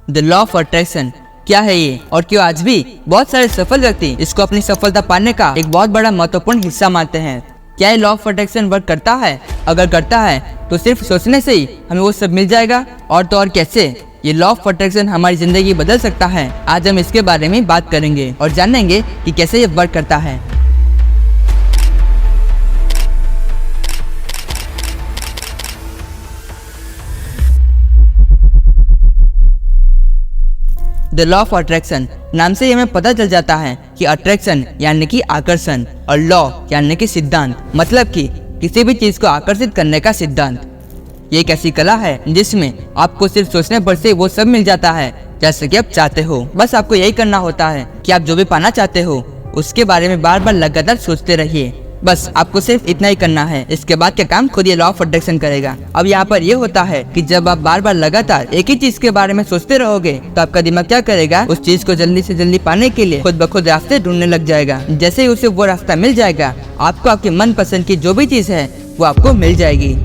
The law of attraction क्या है ये और क्यों आज भी बहुत सारे सफल व्यक्ति इसको अपनी सफलता पाने का एक बहुत बड़ा महत्वपूर्ण हिस्सा मानते हैं। क्या ये लॉ ऑफ अट्रैक्शन वर्क करता है? अगर करता है तो सिर्फ सोचने से ही हमें वो सब मिल जाएगा, और तो और कैसे ये लॉ ऑफ अट्रैक्शन हमारी जिंदगी बदल सकता है। आज हम इसके बारे में बात करेंगे और जानेंगे कि कैसे ये वर्क करता है। द लॉ ऑफ अट्रैक्शन नाम से हमें पता चल जाता है कि अट्रैक्शन यानी कि आकर्षण और लॉ यानी कि सिद्धांत, मतलब कि किसी भी चीज को आकर्षित करने का सिद्धांत। ये एक ऐसी कला है जिसमें आपको सिर्फ सोचने पर से वो सब मिल जाता है जैसे कि आप चाहते हो। बस आपको यही करना होता है कि आप जो भी पाना चाहते हो उसके बारे में बार बार लगातार सोचते रहिए। बस आपको सिर्फ इतना ही करना है, इसके बाद का काम खुद ये लॉ ऑफ अट्रैक्शन करेगा। अब यहाँ पर ये होता है कि जब आप बार बार लगातार एक ही चीज के बारे में सोचते रहोगे तो आपका दिमाग क्या करेगा, उस चीज को जल्दी से जल्दी पाने के लिए खुद ब खुद रास्ते ढूंढने लग जाएगा। जैसे ही उसे वो रास्ता मिल जाएगा, आपको आपकी मनपसंद की जो भी चीज है वो आपको मिल जाएगी।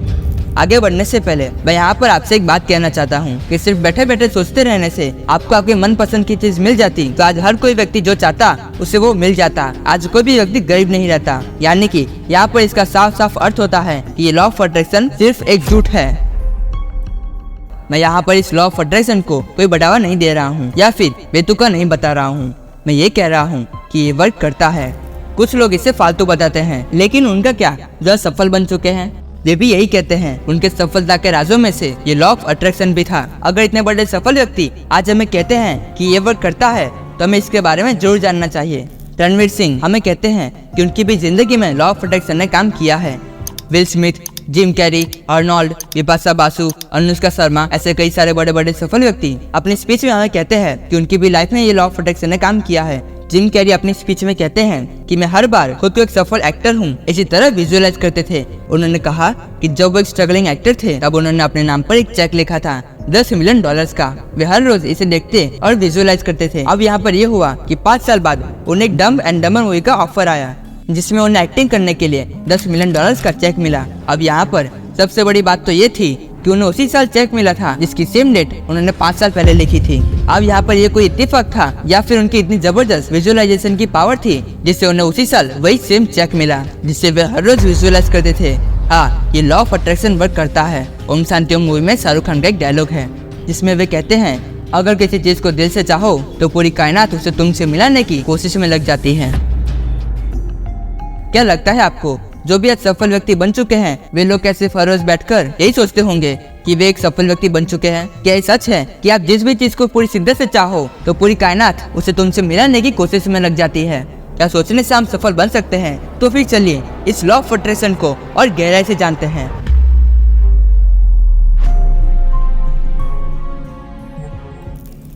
आगे बढ़ने से पहले मैं यहाँ पर आपसे एक बात कहना चाहता हूँ कि सिर्फ बैठे बैठे सोचते रहने से आपको आपके मनपसंद की चीज मिल जाती तो आज हर कोई व्यक्ति जो चाहता उसे वो मिल जाता। आज कोई भी व्यक्ति गरीब नहीं रहता। यानी कि यहाँ पर इसका साफ साफ अर्थ होता है कि ये लॉ ऑफ अट्रैक्शन सिर्फ एक झूठ है। मैं यहाँ पर इस लॉ ऑफ अट्रैक्शन को कोई बढ़ावा नहीं दे रहा हूँ या फिर बेतुका नहीं बता रहा हूँ। मैं ये कह रहा हूँ कि ये वर्क करता है। कुछ लोग इसे फालतू बताते हैं, लेकिन उनका क्या, जो सफल बन चुके हैं वे भी यही कहते हैं। उनके सफलता के राजों में से ये लॉ ऑफ अट्रैक्शन भी था। अगर इतने बड़े सफल व्यक्ति आज हमें कहते हैं कि ये वर्क करता है तो हमें इसके बारे में जरूर जानना चाहिए। रणवीर सिंह हमें कहते हैं कि उनकी भी जिंदगी में लॉ ऑफ अट्रैक्शन ने काम किया है। Will Smith, Jim Carrey, Arnold, Bipasha Basu, Anushka Sharma, ऐसे कई सारे बड़े बड़े सफल व्यक्ति अपनी स्पीच में हमें कहते हैं कि उनकी भी लाइफ में ये लॉ ऑफ अट्रैक्शन ने काम किया है। जिम कैरी अपनी स्पीच में कहते हैं कि मैं हर बार खुद को एक सफल एक्टर हूँ इसी तरह विजुअलाइज करते थे। उन्होंने कहा कि जब वो एक स्ट्रगलिंग एक्टर थे तब उन्होंने अपने नाम पर एक चेक लिखा था $10 मिलियन का। वे हर रोज इसे देखते और विजुअलाइज करते थे। अब यहाँ पर यह हुआ कि 5 साल बाद उन्हें एक डम्ब एंड डम्बर मूवी का ऑफर आया जिसमें उन्हें एक्टिंग करने के लिए $10 मिलियन का चेक मिला। अब यहाँ पर सबसे बड़ी बात तो ये थी कि उन्हें उसी साल चेक मिला था जिसकी सेम डेट उन्होंने 5 साल पहले लिखी थी। अब यहाँ पर ये कोई इत्तेफाक था या फिर उनकी इतनी जबरदस्त विजुअलाइजेशन की पावर थी जिससे उन्हें उसी साल वही सेम चेक मिला जिससे वे हर रोज विजुअलाइज करते थे। हाँ, ये लॉ ऑफ अट्रैक्शन वर्क करता है। ओम शांति ओम मूवी में शाहरुख खान का एक डायलॉग है जिसमें वे कहते हैं, अगर किसी चीज को दिल से चाहो तो पूरी कायनात उसे तुमसे मिलाने की कोशिश में लग जाती है। क्या लगता है आपको, जो भी आज सफल व्यक्ति बन चुके हैं वे लोग कैसे हर रोज बैठकर यही सोचते होंगे कि वे एक सफल व्यक्ति बन चुके हैं? क्या ये सच है कि आप जिस भी चीज को पूरी शिद्दत से चाहो तो पूरी कायनात उसे तुमसे मिलाने की कोशिश में लग जाती है? क्या सोचने से हम सफल बन सकते हैं? तो फिर चलिए इस लॉ ऑफ अट्रैक्शन को और गहराई से जानते हैं।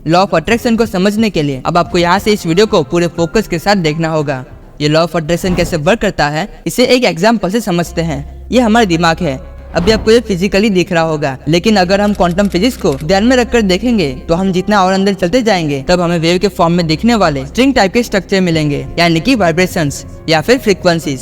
लॉ ऑफ अट्रैक्शन को समझने के लिए अब आपको यहाँ से इस वीडियो को पूरे फोकस के साथ देखना होगा। ये लॉ ऑफ अट्रैक्शन कैसे वर्क करता है इसे एक एग्जांपल से समझते हैं। ये हमारा दिमाग है। अभी आपको ये फिजिकली दिख रहा होगा, लेकिन अगर हम क्वांटम फिजिक्स को ध्यान में रखकर देखेंगे तो हम जितना और अंदर चलते जाएंगे तब हमें वेव के फॉर्म में दिखने वाले स्ट्रिंग टाइप के स्ट्रक्चर मिलेंगे, यानी कि वाइब्रेशंस या फिर फ्रीक्वेंसीज।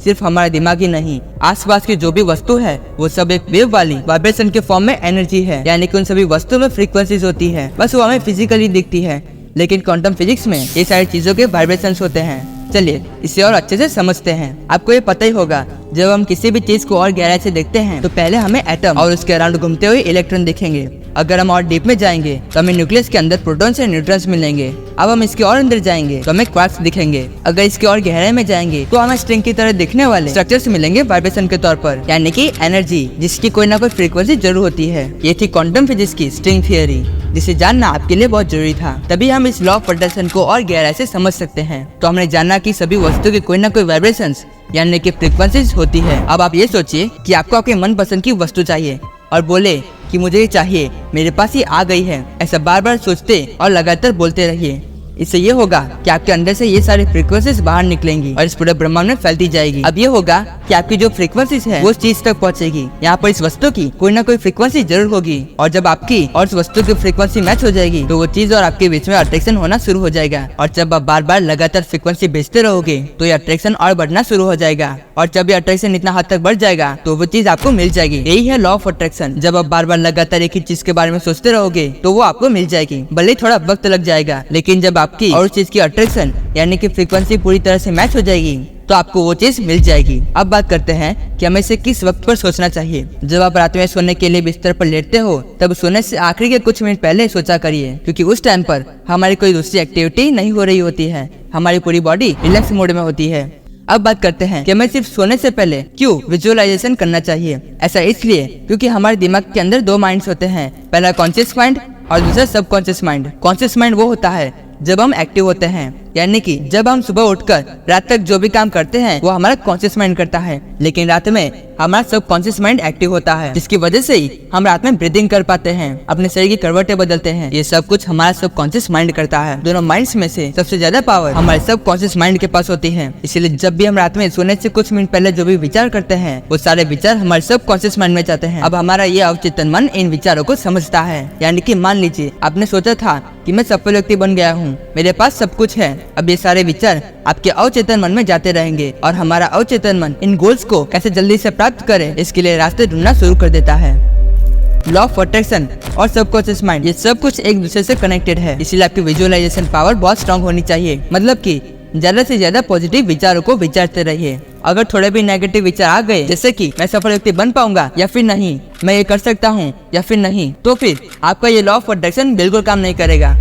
सिर्फ हमारा दिमाग ही नहीं, आसपास की जो भी वस्तु है वो सब एक वेव वाली वाइब्रेशन के फॉर्म में एनर्जी है, यानी कि उन सभी वस्तुओं में फ्रीक्वेंसीज होती है, बस वो हमें फिजिकली दिखती है। लेकिन क्वांटम फिजिक्स में ये सारी चीजों के वाइब्रेशंस होते हैं। चलिए इसे और अच्छे से समझते हैं। आपको ये पता ही होगा, जब हम किसी भी चीज को और गहराई से देखते हैं तो पहले हमें एटम और उसके अराउंड घूमते हुए इलेक्ट्रॉन दिखेंगे। अगर हम और डीप में जाएंगे तो हमें न्यूक्लियस के अंदर प्रोटॉन्स और न्यूट्रॉन्स मिलेंगे। अब हम इसके और अंदर जाएंगे तो हमें क्वार्क्स दिखेंगे। अगर इसके और गहराई में जाएंगे तो हमें स्ट्रिंग की तरह दिखने वाले स्ट्रक्चर्स मिलेंगे वाइब्रेशन के तौर पर, यानी कि एनर्जी जिसकी कोई ना कोई फ्रीक्वेंसी जरूर होती है। ये थी क्वांटम फिजिक्स की स्ट्रिंग थियरी, जिसे जानना आपके लिए बहुत जरूरी था। तभी हम इस लॉ ऑफ अट्रैक्शन को और गहराई से समझ सकते हैं। तो हमने जाना कि सभी वस्तु की कोई ना कोई वाइब्रेशंस यानी कि फ्रीक्वेंसीज होती है। अब आप ये सोचिए कि आपको आपके मनपसंद की वस्तु चाहिए और बोले कि मुझे ये चाहिए, मेरे पास ये आ गई है। ऐसा बार बार सोचते और लगातार बोलते रहिए। इससे ये होगा कि आपके अंदर से ये सारी फ्रीक्वेंसीज बाहर निकलेंगी और इस पूरे ब्रह्मांड में फैलती जाएगी। अब ये होगा कि आपकी जो फ्रीक्वेंसी है वो उस चीज तक पहुंचेगी। यहाँ पर इस वस्तु की कोई ना कोई फ्रीक्वेंसी जरूर होगी और जब आपकी और उस वस्तु की फ्रीक्वेंसी मैच हो जाएगी तो वो चीज और आपके बीच में अट्रैक्शन होना शुरू हो जाएगा। और जब आप बार बार लगातार फ्रीक्वेंसी भेजते रहोगे तो ये अट्रैक्शन और बढ़ना शुरू हो जाएगा और जब ये अट्रैक्शन इतना हद तक बढ़ जाएगा तो वो चीज आपको मिल जाएगी। यही है लॉ ऑफ अट्रैक्शन। जब आप बार बार लगातार एक ही चीज के बारे में सोचते रहोगे तो वो आपको मिल जाएगी, भले थोड़ा वक्त लग जाएगा, लेकिन जब आपकी और उस चीज की अट्रैक्शन यानी कि फ्रीक्वेंसी पूरी तरह से मैच हो जाएगी तो आपको वो चीज मिल जाएगी। अब बात करते हैं कि हमें इसे किस वक्त पर सोचना चाहिए। जब आप रात में सोने के लिए बिस्तर पर लेटते हो तब सोने से आखिरी के कुछ मिनट पहले सोचा करिए, क्योंकि उस टाइम पर हमारी कोई दूसरी एक्टिविटी नहीं हो रही होती है, हमारी पूरी बॉडी रिलैक्स मोड में होती है। अब बात करते हैं कि हमें सिर्फ सोने से पहले क्यों विजुअलाइजेशन करना चाहिए। ऐसा इसलिए क्योंकि हमारे दिमाग के अंदर दो माइंड्स होते हैं, पहला कॉन्शियस माइंड और दूसरा सबकॉन्शियस माइंड। कॉन्शियस माइंड वो होता है जब हम एक्टिव होते हैं, यानी कि जब हम सुबह उठकर रात तक जो भी काम करते हैं वो हमारा कॉन्शियस माइंड करता है, लेकिन रात में हमारा सबकॉन्शियस माइंड एक्टिव होता है, जिसकी वजह से ही हम रात में ब्रीदिंग कर पाते हैं, अपने शरीर की करवटें बदलते हैं। ये सब कुछ हमारा सबकॉन्शियस माइंड करता है। दोनों माइंड्स में से सबसे ज्यादा पावर हमारे सबकॉन्शियस माइंड के पास होती है। इसलिए जब भी हम रात में सोने से कुछ मिनट पहले जो भी विचार करते हैं वो सारे विचार हमारे सबकॉन्शियस माइंड में जाते हैं। अब हमारा ये अवचेतन मन इन विचारों को समझता है। यानी कि मान लीजिए आपने सोचा था कि मैं सफल व्यक्ति बन गया हूँ, मेरे पास सब कुछ है। अब ये सारे विचार आपके अवचेतन मन में जाते रहेंगे और हमारा अवचेतन मन इन गोल्स को कैसे जल्दी से प्राप्त करे इसके लिए रास्ते ढूंढना शुरू कर देता है। लॉ ऑफ अट्रैक्शन और सबकॉन्शियस माइंड ये सब कुछ एक दूसरे से कनेक्टेड है, इसलिए आपकी विजुअलाइजेशन पावर बहुत स्ट्रांग होनी चाहिए। मतलब कि ज्यादा से ज्यादा पॉजिटिव विचारों को विचारते रहिए। अगर थोड़े भी नेगेटिव विचार आ गए, जैसे कि मैं सफल व्यक्ति बन पाऊंगा या फिर नहीं, मैं ये कर सकता हूँ या फिर नहीं, तो फिर आपका ये लॉ ऑफ अट्रैक्शन बिल्कुल काम नहीं करेगा।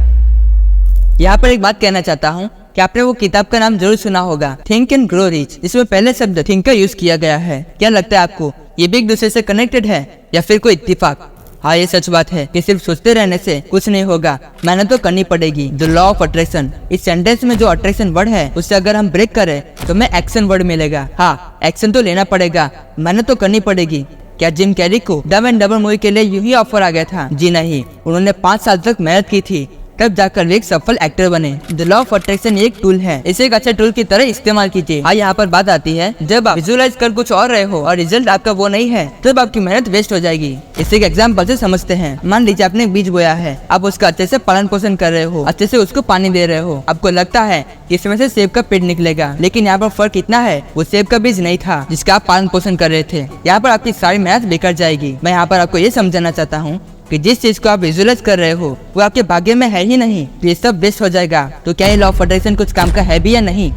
यहाँ पर एक बात कहना चाहता हूँ कि आपने वो किताब का नाम जरूर सुना होगा, थिंक एंड ग्रो रिच, जिसमें पहले शब्द थिंक का यूज किया गया है। क्या लगता है आपको ये भी एक दूसरे से कनेक्टेड है या फिर कोई इत्तेफाक? हाँ, ये सच बात है कि सिर्फ सोचते रहने से कुछ नहीं होगा, मेहनत तो करनी पड़ेगी। द लॉ ऑफ अट्रैक्शन, इस सेंटेंस में जो अट्रैक्शन वर्ड है उससे अगर हम ब्रेक करें तो हमें एक्शन वर्ड मिलेगा। हाँ, एक्शन तो लेना पड़ेगा, मेहनत तो करनी पड़ेगी। क्या जिम कैरी को डम एंड डबर मूवी के लिए यूं ही ऑफर आ गया था? जी नहीं, उन्होंने 5 साल तक मेहनत की थी, तब जाकर वे एक सफल एक्टर बने। द लॉ ऑफ अट्रैक्शन एक टूल है, इसे एक अच्छे टूल की तरह इस्तेमाल कीजिए। हाँ, यहाँ पर बात आती है, जब आप विजुअलाइज कर कुछ और रहे हो और रिजल्ट आपका वो नहीं है तब आपकी मेहनत वेस्ट हो जाएगी। इसे एक एग्जाम्पल से समझते हैं। मान लीजिए आपने एक बीज बोया है, आप उसका अच्छे से पालन पोषण कर रहे हो, अच्छे से उसको पानी दे रहे हो, आपको लगता है कि इसमें से सेब का पेड़ निकलेगा, लेकिन यहाँ पर फर्क इतना है वो सेब का बीज नहीं था जिसका आप पालन पोषण कर रहे थे। यहाँ पर आपकी सारी मेहनत बेकार जाएगी। मैं यहाँ पर आपको ये समझाना चाहता हूँ कि जिस चीज को आप विजुअलाइज कर रहे हो वो आपके भाग्य में है ही नहीं, तो ये सब वेस्ट हो जाएगा। तो क्या ये लॉ ऑफ अट्रैक्शन कुछ काम का है भी या नहीं?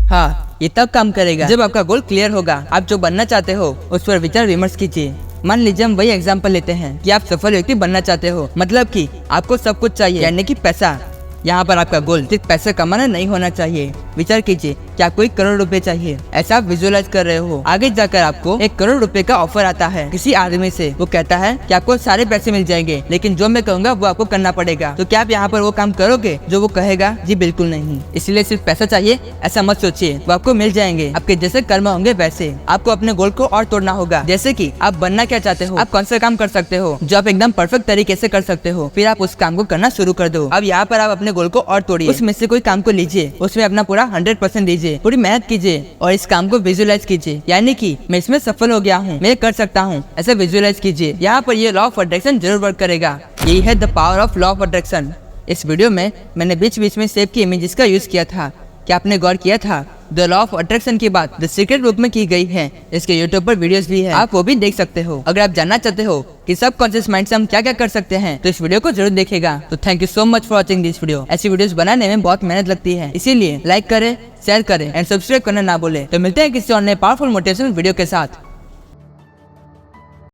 हाँ, ये तब काम करेगा जब आपका गोल क्लियर होगा। आप जो बनना चाहते हो उस पर विचार विमर्श कीजिए। मान लीजिए हम वही एग्जांपल लेते हैं कि आप सफल व्यक्ति बनना चाहते हो, मतलब कि आपको सब कुछ चाहिए, यानी कि पैसा। यहाँ पर आपका गोल सिर्फ पैसे कमाना नहीं होना चाहिए। विचार कीजिए कि आपको 1 करोड़ रुपए चाहिए, ऐसा आप विजुअलाइज कर रहे हो। आगे जाकर आपको 1 करोड़ रुपए का ऑफर आता है किसी आदमी से, वो कहता है कि आपको सारे पैसे मिल जाएंगे, लेकिन जो मैं कहूँगा वो आपको करना पड़ेगा। तो क्या आप यहाँ पर वो काम करोगे जो वो कहेगा? जी बिल्कुल नहीं। इसलिए सिर्फ पैसा चाहिए ऐसा मत सोचिए, वो आपको मिल जाएंगे। आपके जैसे कर्म होंगे वैसे। आपको अपने गोल को और तोड़ना होगा, जैसे कि आप बनना क्या चाहते हो, आप कौन सा काम कर सकते हो जो आप एकदम परफेक्ट तरीके से कर सकते हो, फिर आप उस काम को करना शुरू कर दो। अब यहाँ पर आप अपने गोल को और तोड़िए, उसमें से कोई काम को लीजिए, उसमें अपना पूरा 100% दीजिए, पूरी मेहनत कीजिए और इस काम को विजुअलाइज कीजिए, यानी कि मैं इसमें सफल हो गया हूँ, मैं कर सकता हूँ, ऐसा विजुअलाइज कीजिए। यहाँ पर ये लॉ ऑफ अट्रैक्शन जरूर वर्क करेगा। यही है the power of law of attraction. इस वीडियो में मैंने बीच बीच में सेब की इमेजेस का यूज किया था। क्या आपने गौर किया था? द लॉ ऑफ अट्रैक्शन की बात द सीक्रेट बुक में की गई है। इसके यूट्यूब पर वीडियोस भी है, आप वो भी देख सकते हो। अगर आप जानना चाहते हो कि सबकॉन्शियस माइंड से हम क्या क्या कर सकते हैं तो इस वीडियो को जरूर देखिएगा। तो thank you so much for watching this video. ऐसी वीडियोस बनाने में बहुत मेहनत लगती है, इसीलिए लाइक करें, शेयर करें एंड सब्सक्राइब करना ना भूलें। तो मिलते हैं किसी और नए पावरफुल मोटिवेशनल वीडियो के साथ।